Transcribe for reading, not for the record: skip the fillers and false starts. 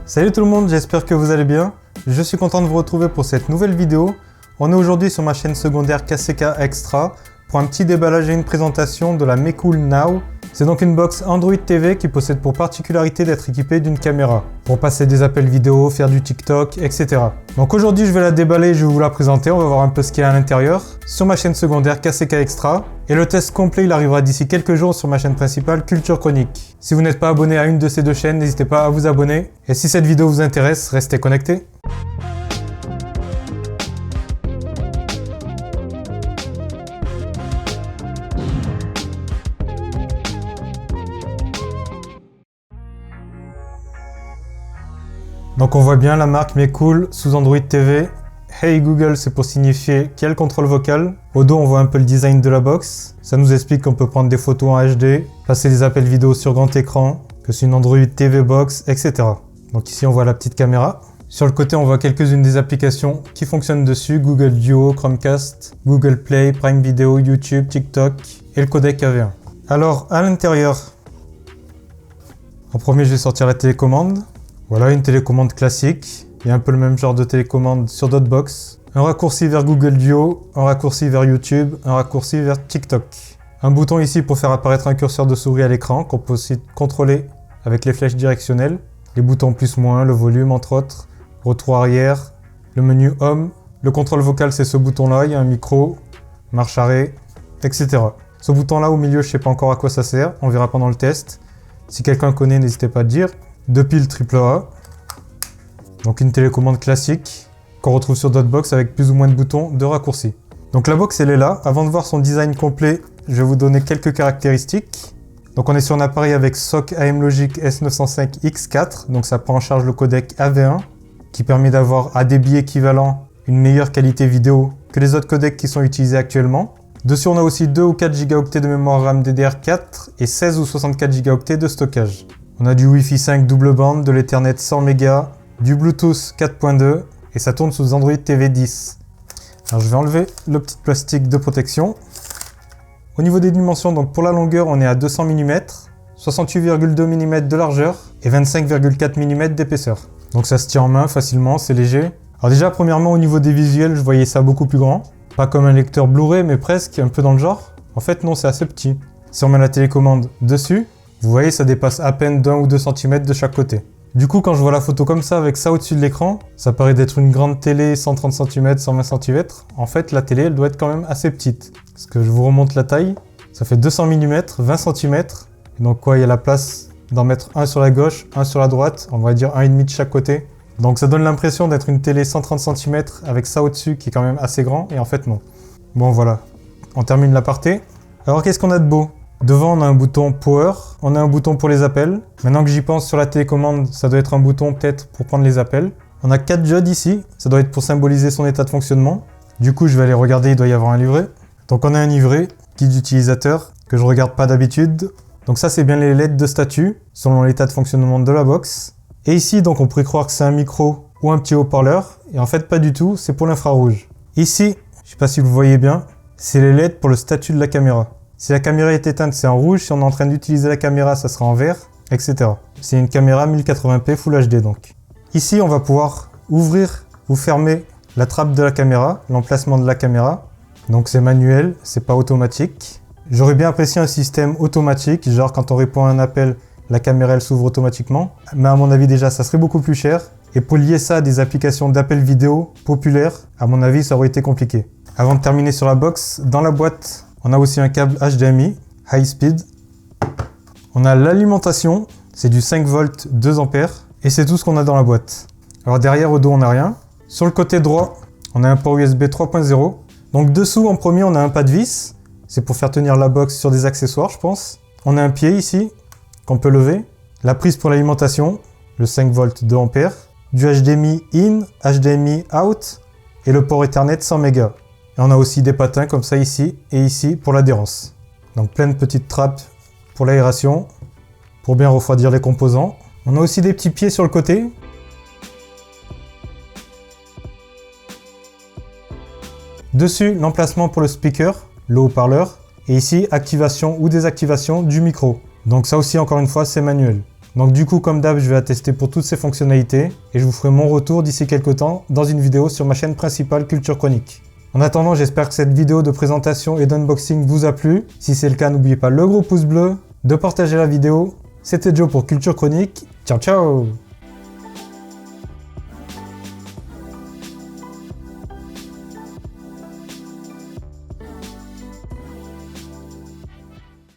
Salut tout le monde, j'espère que vous allez bien. Je suis content de vous retrouver pour cette nouvelle vidéo. On est aujourd'hui sur ma chaîne secondaire KCK Extra pour un petit déballage et une présentation de la Mecool Now. C'est donc une box Android TV qui possède pour particularité d'être équipée d'une caméra pour passer des appels vidéo, faire du TikTok, etc. Donc aujourd'hui je vais la déballer, je vais vous la présenter, on va voir un peu ce qu'il y a à l'intérieur sur ma chaîne secondaire KCK Extra. Et le test complet il arrivera d'ici quelques jours sur ma chaîne principale Culture Chronique. Si vous n'êtes pas abonné à une de ces deux chaînes, n'hésitez pas à vous abonner. Et si cette vidéo vous intéresse, restez connectés. Donc on voit bien la marque Mecool sous Android TV. Hey Google, c'est pour signifier qu'il y a le contrôle vocal. Au dos, on voit un peu le design de la box. Ça nous explique qu'on peut prendre des photos en HD, passer des appels vidéo sur grand écran, que c'est une Android TV box, etc. Donc ici, on voit la petite caméra. Sur le côté, on voit quelques-unes des applications qui fonctionnent dessus. Google Duo, Chromecast, Google Play, Prime Video, YouTube, TikTok et le codec AV1. Alors, à l'intérieur, en premier, je vais sortir la télécommande. Voilà, une télécommande classique. Il y a un peu le même genre de télécommande sur d'autres box. Un raccourci vers Google Duo, un raccourci vers YouTube, un raccourci vers TikTok. Un bouton ici pour faire apparaître un curseur de souris à l'écran qu'on peut aussi contrôler avec les flèches directionnelles. Les boutons plus-moins, le volume entre autres, retour arrière, le menu Home. Le contrôle vocal c'est ce bouton-là, il y a un micro, marche arrêt, etc. Ce bouton-là au milieu, je ne sais pas encore à quoi ça sert, on verra pendant le test. Si quelqu'un connaît, n'hésitez pas à le dire. 2 piles AAA. Donc une télécommande classique qu'on retrouve sur d'autres box avec plus ou moins de boutons de raccourci. Donc la box elle est là. Avant de voir son design complet, je vais vous donner quelques caractéristiques. Donc on est sur un appareil avec SOC AM-Logic S905X4. Donc ça prend en charge le codec AV1 qui permet d'avoir à débit équivalent une meilleure qualité vidéo que les autres codecs qui sont utilisés actuellement. Dessus on a aussi 2 ou 4 Go de mémoire RAM DDR4 et 16 ou 64 Go de stockage. On a du Wi-Fi 5 double bande, de l'Ethernet 100 Mb, du Bluetooth 4.2 et ça tourne sous Android TV 10. Alors je vais enlever le petit plastique de protection. Au niveau des dimensions, donc pour la longueur, on est à 200 mm, 68,2 mm de largeur et 25,4 mm d'épaisseur. Donc ça se tient en main facilement, c'est léger. Alors déjà, premièrement, au niveau des visuels, je voyais ça beaucoup plus grand. Pas comme un lecteur Blu-ray, mais presque, un peu dans le genre. En fait, non, c'est assez petit. Si on met la télécommande dessus, vous voyez, ça dépasse à peine d'1 ou 2 cm de chaque côté. Du coup, quand je vois la photo comme ça, avec ça au-dessus de l'écran, ça paraît d'être une grande télé 130 cm, 120 cm. En fait, la télé, elle doit être quand même assez petite. Parce que je vous remonte la taille, ça fait 200 mm, 20 cm. Et donc quoi, il y a la place d'en mettre un sur la gauche, un sur la droite, on va dire 1,5 de chaque côté. Donc ça donne l'impression d'être une télé 130 cm avec ça au-dessus qui est quand même assez grand, et en fait non. Bon voilà, on termine l'aparté. Alors qu'est-ce qu'on a de beau ? Devant, on a un bouton Power, on a un bouton pour les appels. Maintenant que j'y pense, sur la télécommande, ça doit être un bouton peut-être pour prendre les appels. On a 4 diodes ici, ça doit être pour symboliser son état de fonctionnement. Du coup, je vais aller regarder, il doit y avoir un livret. Donc on a un livret, guide d'utilisateur, que je regarde pas d'habitude. Donc ça, c'est bien les LED de statut, selon l'état de fonctionnement de la box. Et ici, donc on pourrait croire que c'est un micro ou un petit haut-parleur. Et en fait, pas du tout, c'est pour l'infrarouge. Ici, je sais pas si vous voyez bien, c'est les LED pour le statut de la caméra. Si la caméra est éteinte, c'est en rouge. Si on est en train d'utiliser la caméra, ça sera en vert, etc. C'est une caméra 1080p Full HD donc. Ici, on va pouvoir ouvrir ou fermer la trappe de la caméra, l'emplacement de la caméra. Donc c'est manuel, c'est pas automatique. J'aurais bien apprécié un système automatique, genre quand on répond à un appel, la caméra elle s'ouvre automatiquement. Mais à mon avis déjà, ça serait beaucoup plus cher. Et pour lier ça à des applications d'appel vidéo populaires, à mon avis, ça aurait été compliqué. Avant de terminer sur la box, dans la boîte, on a aussi un câble HDMI, High Speed. On a l'alimentation, c'est du 5 volts 2 ampères. Et c'est tout ce qu'on a dans la boîte. Alors derrière au dos, on n'a rien. Sur le côté droit, on a un port USB 3.0. Donc dessous, en premier, on a un pas de vis. C'est pour faire tenir la box sur des accessoires, je pense. On a un pied ici, qu'on peut lever. La prise pour l'alimentation, le 5 volts 2 ampères. Du HDMI in, HDMI out. Et le port Ethernet 100 Mb. Et on a aussi des patins comme ça ici et ici pour l'adhérence. Donc plein de petites trappes pour l'aération, pour bien refroidir les composants. On a aussi des petits pieds sur le côté. Dessus, l'emplacement pour le speaker, le haut-parleur. Et ici, activation ou désactivation du micro. Donc ça aussi, encore une fois, c'est manuel. Donc du coup, comme d'hab, je vais attester pour toutes ces fonctionnalités et je vous ferai mon retour d'ici quelques temps dans une vidéo sur ma chaîne principale Culture Chronique. En attendant, j'espère que cette vidéo de présentation et d'unboxing vous a plu. Si c'est le cas, n'oubliez pas le gros pouce bleu, de partager la vidéo. C'était Joe pour Culture Chronique. Ciao ciao!